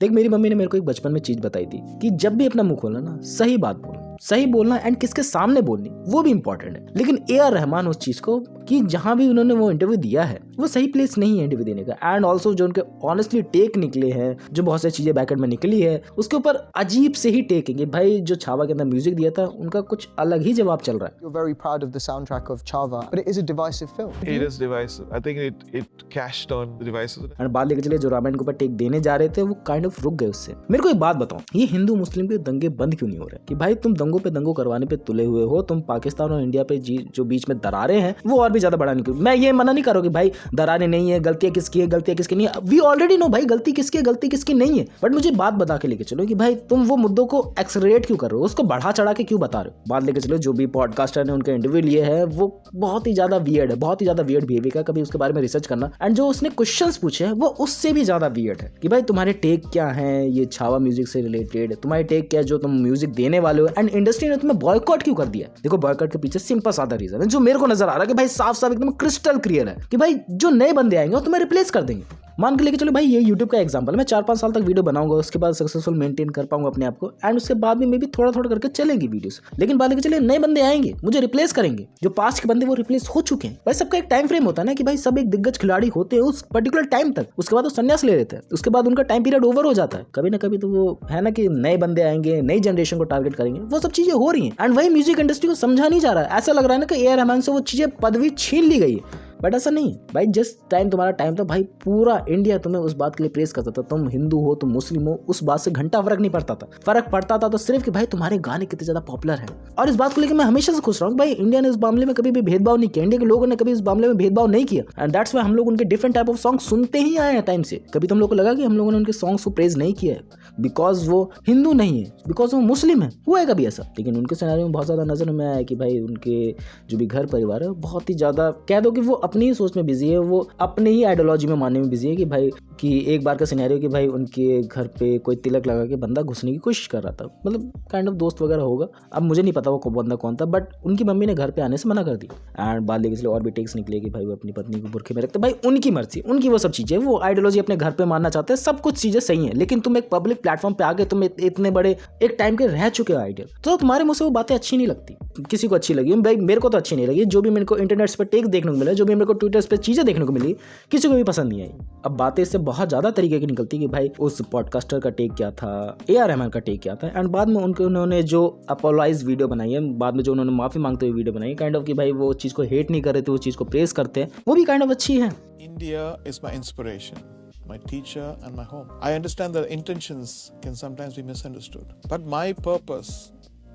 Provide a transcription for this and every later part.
देख मेरी मम्मी ने मेरे को एक बचपन में चीज बताई थी कि जब भी अपना मुंह खोलना ना सही बात बोलना, सही बोलना एंड किसके सामने बोलनी वो भी इंपॉर्टेंट है। लेकिन ए.आर. रहमान उस चीज को कि जहां भी उन्होंने वो इंटरव्यू दिया है वो सही प्लेस नहीं है इंटरव्यू देने का। एंड ऑल्सो जो उनके ऑनेस्टली टेक निकले हैं, जो बहुत सारी चीजें बैकेंड में निकली है उसके ऊपर अजीब से ही टेक है। भाई जो छावा के अंदर म्यूजिक दिया था उनका कुछ अलग ही जवाब चल रहा है। You're very proud of the soundtrack of Chava, but it is a divisive film. It is divisive. I think it cashed on the divisive. और बात लेके चले जो रामायण के ऊपर टेक देने जा रहे थे वो काइंड ऑफ रुक गए उससे। मेरे को एक बात बताओ, ये हिंदू मुस्लिम के दंगे बंद क्यों नहीं हो रहे? कि भाई तुम दंगों पे दंगो करवाने पे तुले हुए हो, तुम पाकिस्तान और इंडिया पे जो बीच में दरारें हैं वो और भी ज्यादा बढ़ाने की। मैं ये मना नहीं कर रहा कि भाई दरारें नहीं है, गलतियां किसकी है, गलतियां किसकी नहीं है। वी ऑलरेडी नो भाई गलती किसकी है, गलती किसकी नहीं है। बट मुझे बात बता के लेके चलो कि भाई तुम वो मुद्दों को एक्सलरेट क्यों कर रहे हो, उसको बढ़ा चढ़ा के क्यों बता रहे हो। बात लेके चलो जो भी पॉडकास्टर ने उनका इंटरव्यू लिए है वो बहुत ही ज्यादा वियर्ड है, बहुत ही ज्यादा वियर्ड बिहेवियर का। कभी उसके बारे में रिसर्च करना एंड जो उसने क्वेश्चंस पूछे हैं वो उससे भी ज्यादा वियर्ड है कि भाई तुम्हारे टेक क्या है ये छावा म्यूजिक से रिलेटेड, तुम्हारे टेक क्या है जो तुम म्यूजिक देने वाले हो, एंड इंडस्ट्री ने तुम्हें बॉयकॉट क्यों कर दिया। देखो बॉयकॉट के पीछे सिंपल सादा रीजन है जो मेरे को नजर आ रहा है कि भाई साफ साफ एकदम क्रिस्टल क्लियर है कि भाई जो नए बंदे आएंगे वो तुम्हें रिप्लेस कर देंगे। मान के लेके चलो भाई ये YouTube का एग्जांपल, मैं 4-5 साल तक वीडियो बनाऊंगा, उसके बाद सक्सेसफुल मेंटेन कर पाऊंगा अपने आप को एंड उसके बाद भी मे भी थोड़ा थोड़ा करके चलेंगी वीडियोस। लेकिन बात लेके चले नए बंदे आएंगे मुझे रिप्लेस करेंगे, जो पास्ट के बंदे वो रिप्लेस हो चुके हैं। भाई सबका एक टाइम फ्रेम होता है ना कि भाई सब एक दिग्गज खिलाड़ी होते हैं उस पर्टिकुलर टाइम तक, उसके बाद वो संन्यास ले लेते हैं, उसके बाद उनका टाइम पीरियड ओवर हो जाता है। कभी ना कभी तो वो है ना कि नए बंदे आएंगे, नई जनरेशन को टारगेट करेंगे, वो सब चीजें हो रही हैं एंड वही म्यूजिक इंडस्ट्री को समझा नहीं जा रहा है। ऐसा लग रहा है ना कि ए.आर. रहमान से वो चीजें पदवी छीन ली गई है, बट ऐसा नहीं है भाई। जिस टाइम तुम्हारा टाइम था भाई पूरा इंडिया तुम्हें उस बात के लिए प्रेस करता था, तुम हिंदू हो तुम मुस्लिम हो उस बात से घंटा फर्क नहीं पड़ता था। फर्क पड़ता था तो सिर्फ कि भाई तुम्हारे गाने कितने ज्यादा पॉपुलर हैं। और इस बात को लेकर मैं हमेशा से खुश रहा हूँ भाई इंडिया ने इस मामले में कभी भी भेदभाव नहीं किया, इंडिया के लोगों ने कभी इस मामले में भेदभाव नहीं किया एंड दैट्स व्हाई हम लोग उनके डिफरेंट टाइप ऑफ सॉन्ग सुनते ही आए हैं टाइम से। कभी तुम लोग को लगा कि हम लोगों ने उनके सॉन्ग्स को प्रेज नहीं किया है बिकॉज वो हिंदू नहीं है, बिकॉज वो मुस्लिम है, हुआ है कभी ऐसा? लेकिन उनके सिनेरियो में बहुत ज्यादा नजर में आया कि भाई उनके जो भी घर परिवार है बहुत ही ज्यादा कह दो कि वो अपनी ही सोच में बिजी है, वो अपने ही आइडियोलॉजी में मानने में बिजी है कि भाई कि एक बार का सिनेरियो कि भाई उनके घर पे कोई तिलक लगा के बंदा घुसने की कोशिश कर रहा था, मतलब काइंड ऑफ दोस्त वगैरह होगा, अब मुझे नहीं पता वो बंदा कौन था, बट उनकी मम्मी ने घर पे आने से मना कर दिया एंड बाद लेके और भी टेक्स निकले कि भाई वो अपनी पत्नी को बुरखे में रखते। भाई उनकी मर्जी, उनकी वो सब चीजें, वो आइडियोलॉजी अपने घर पे मानना चाहते हैं, सब कुछ चीजें सही है। लेकिन तुम एक पब्लिक प्लेटफॉर्म पे आगे तुम इतने बड़े एक टाइम के रह चुके हो आइडियल, तो तुम्हारे मुंह से वो बातें अच्छी नहीं लगती। किसी को अच्छी लगी भाई, मेरे को तो अच्छी नहीं लगी। जो भी मेरे को इंटरनेट पर टेक देखने को मिला, जो भी मेरे को ट्विटर पे चीजें देखने को मिली, किसी को भी पसंद नहीं आई। अब बातें इससे बहुत ज्यादा तरीके की निकलती कि भाई उस पॉडकास्टर का टेक क्या था, ए.आर. रहमान का टेक क्या था, एंड बाद में उन्होंने जो अपोलाइज वीडियो बनाई है, बाद में जो उन्होंने माफी मांगते हुए वीडियो बनाई है, काइंड ऑफ कि भाई वो चीज को हेट नहीं कर रहे थे, वो चीज को प्रेस करते हैं, वो भी काइंड ऑफ अच्छी है। India is my inspiration, my teacher and my home. I understand that intentions can sometimes be misunderstood, but my purpose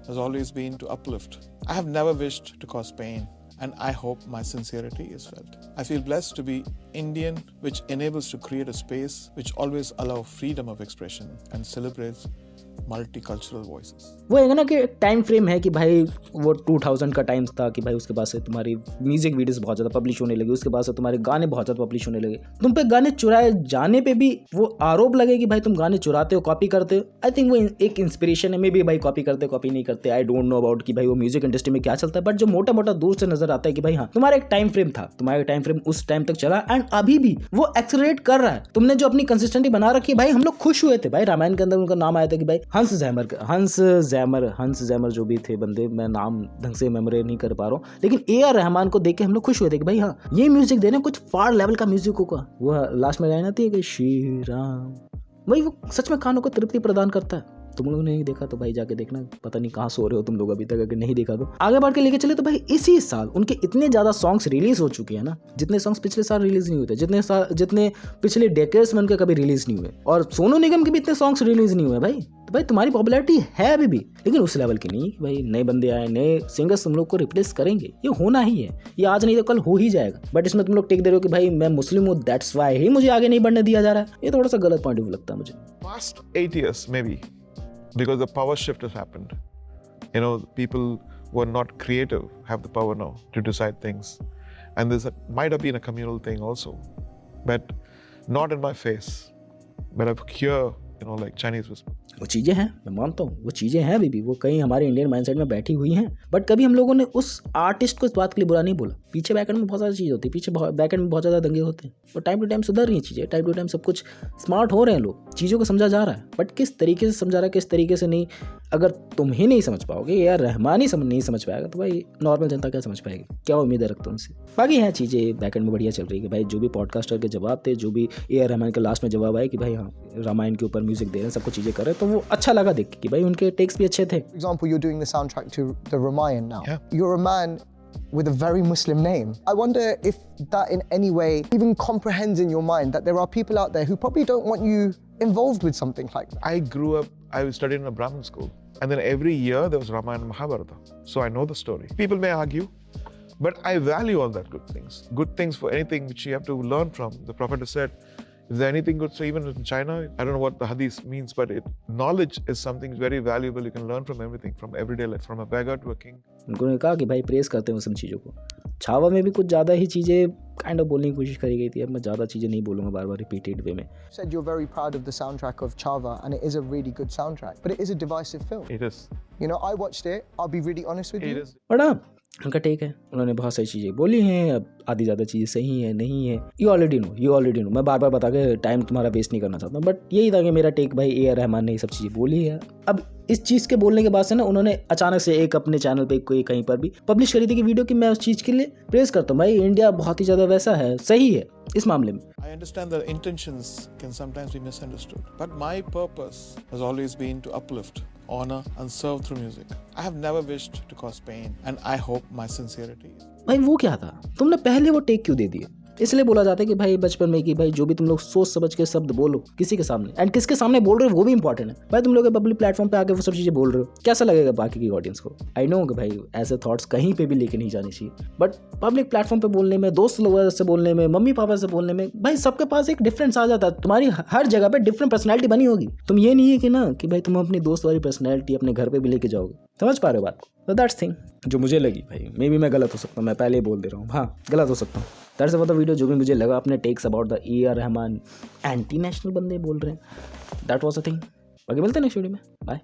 has always been to uplift. I have never wished to cause pain, and I hope my sincerity is felt. I feel blessed to be Indian, which enables to create a space which always allow freedom of expression and celebrates multicultural voices. वो है ना कि एक time frame है कि भाई वो 2000 का टाइम था कि भाई उसके बाद से तुम्हारी म्यूजिक वीडियोस बहुत ज़्यादा पब्लिश होने लगी, उसके बाद से तुम्हारे गाने बहुत ज़्यादा पब्लिश होने लगे, तुम पे गाने चुराए जाने पे भी वो आरोप लगे कि भाई तुम गाने चुराते हो, कॉपी करते हो। आई थिंक वो एक इंस्पिरेशन है, मे बी भाई कॉपी करते कॉपी नहीं करते, आई डोंट नो अबाउट कि भाई वो म्यूजिक इंडस्ट्री में क्या चलता है, बट जो मोटा मोटा दूर से नजर आता है कि भाई हाँ तुम्हारा एक टाइम फ्रेम था, तुम्हारा टाइम फ्रेम उस टाइम तक चला एंड अभी भी वो एक्सेलरेट कर रहा है। तुमने जो अपनी कंसिस्टेंसी बना रखी है भाई, हम लोग खुश हुए थे भाई। रामायण के अंदर उनका नाम आया था कि भाई हंस जैमर जो भी थे बंदे, मैं नाम ढंग से मेमोरी नहीं कर पा रहा हूँ, लेकिन ए.आर. रहमान को देख के हम लोग खुश हुए थे कि भाई हाँ ये म्यूजिक दे रहे हैं, कुछ फार लेवल का म्यूजिक होगा। वो लास्ट में लाइन आती है कि श्री राम, भाई वो सच में कानों को तृप्ति प्रदान करता है। तुम लोग ने नहीं देखा तो भाई जाके देखना, पता नहीं कहाँ सो रहे हो तुम लोग अभी तक, अगर नहीं देखा तो आगे बढ़ के लेके चले। तो भाई इसी साल उनके इतने ज्यादा सॉन्ग्स रिलीज हो चुके हैं ना, जितने सॉन्ग्स पिछले साल रिलीज नहीं हुए थे, जितने पिछले डेकेड्स में उनके कभी रिलीज नहीं हुए, और सोनू निगम के भी इतने सॉन्ग्स रिलीज नहीं हुए भाई। तो भाई तुम्हारी पॉपुलैरिटी है अभी भी, लेकिन उस लेवल की नहीं कि भाई नए बंदे आए, नए सिंगर्स तुम लोग को रिप्लेस करेंगे, ये होना ही है, ये आज नहीं तो कल हो ही जाएगा। बट इसमें तुम लोग टेक दे रहे हो कि भाई मैं मुस्लिम हूँ, दैट्स व्हाई ही मुझे आगे नहीं बढ़ने दिया जा रहा है। ये थोड़ा सा गलत पॉइंट ऑफ व्यू लगता है मुझे। Past 8 years maybe, because the power shift has happened. You know, people who are not creative have the power now to decide things. And might have been a communal thing also, but not in my face, but up here, you know, like Chinese whisper. वो चीज़ें हैं, मैं मानता हूँ वो चीज़ें हैं अभी भी, वो कहीं हमारे इंडियन माइंडसेट में बैठी हुई हैं, बट कभी हम लोगों ने उस आर्टिस्ट को इस बात के लिए बुरा नहीं बोला पीछे बैकएंड में बहुत सारी चीज़ होती है, पीछे बैकएंड में बहुत ज़्यादा दंगे होते हैं और टाइम टू टाइम सुधर रही हैं चीज़ें, टाइम टू टाइम सब कुछ स्मार्ट हो रहे हैं, लोग चीज़ों को समझा जा रहा है, बट किस तरीके से समझा रहा है किस तरीके से नहीं, अगर तुम ही नहीं समझ पाओगे, यार रहमान ही नहीं समझ पाएगा, तो भाई नॉर्मल जनता क्या समझ पाएगी, क्या उम्मीद रखते हो उनसे। बाकी हैं चीज़ें बैकएंड में बढ़िया चल रही है कि भाई जो भी पॉडकास्टर के जवाब थे, जो भी ए आर रहमान के लास्ट में जवाब आए कि भाई हाँ रामायण के ऊपर म्यूजिक दे रहे हैं, सब कुछ चीज़ें कर रहे हैं, तो वो अच्छा लगा देख के कि भाई उनके टेक्स भी अच्छे थे। For example, you're doing the soundtrack to the Ramayana now. Yeah. You're a man with a very Muslim name. I wonder if that in any way even comprehends in your mind that there are people out there who probably don't want you involved with something like that. I grew up, I studied in a Brahmin school. And then every year there was Ramayana and Mahabharata. So I know the story. People may argue, but I value all that good things. Good things for anything which you have to learn from. The Prophet has said, is there anything good? So even in China, I don't know what the hadith means, but knowledge is something very valuable. You can learn from everything, from everyday life, from a beggar to a king. उन्होंने कहा कि भाई press करते हैं उन सब चीज़ों को। छावा में भी कुछ ज़्यादा ही चीज़ें काइंड ऑफ बोलने की कोशिश करी गई थी, अब मैं ज़्यादा चीज़ें नहीं बोलूँगा बार बार रिपीटेड वे में। You said you're very proud of the soundtrack of Chava, and it is a really good soundtrack, but it is a divisive film. It is. You know, I watched it. I'll be really honest with you. It is. But हाँ उनका take है, उन्होंने बहुत सारी चीज़ें बोली हैं, अब आधी ज़्यादा चीज़ें सही है नहीं है, यू ऑलरेडी नो। मैं बार बार बता के टाइम तुम्हारा वेस्ट नहीं करना चाहता हूँ, बट यही था कि मेरा टेक भाई ए आर रहमान ने ये सब चीज़ें बोली है। अब इस चीज़ के बोलने के बाद से ना उन्होंने अचानक से एक अपने चैनल पे कोई कहीं पर भी पब्लिश करी थी कि वीडियो कि मैं उस चीज़ के लिए प्रेस करता हूँ, भाई इंडिया बहुत ही ज़्यादा वैसा है, सही है इस मामले में। I understand that intentions can sometimes be misunderstood, but my purpose has always been to uplift, honor, and serve through music. I have never wished to cause pain, and I hope my sincerity is. भाई वो क्या था, तुमने पहले वो take क्यों दे दिए? इसलिए बोला जाता है कि भाई बचपन में कि भाई जो भी तुम लोग सोच समझ के शब्द बोलो किसी के सामने, एंड किसके सामने बोल रहे हो वो भी इंपॉर्टेंट है। भाई तुम लोग पब्लिक प्लेटफॉर्म पे आके वो सब चीज़ें बोल रहे हो, कैसा लगेगा बाकी की ऑडियंस को? आई नो कि भाई ऐसे थॉट्स कहीं पे भी लेके नहीं जानी चाहिए, बट पब्लिक प्लेटफॉर्म पे बोलने में, दोस्त लोगों से बोलने में, मम्मी पापा से बोलने में, भाई सबके पास एक डिफरेंस आ जाता है। तुम्हारी हर जगह पे डिफरेंट पर्सनैलिटी बनी होगी। तुम ये नहीं है कि ना कि भाई तुम अपनी दोस्त वाली पर्सनैलिटी अपने घर पे भी लेके जाओगे। समझ पा रहे हो बात को? तो दैट्स थिंग जो मुझे लगी, भाई मे बी मैं गलत हो सकता हूँ, मैं पहले ही बोल दे रहा हूँ, हाँ गलत हो सकता हूँ। दैट्स अबाउट द वीडियो, जो भी मुझे लगा अपने takes about the A R Rahman anti national बंदे बोल रहे हैं, दैट वाज अ थिंग। बाकी मिलते हैं नेक्स्ट वीडियो में, बाय।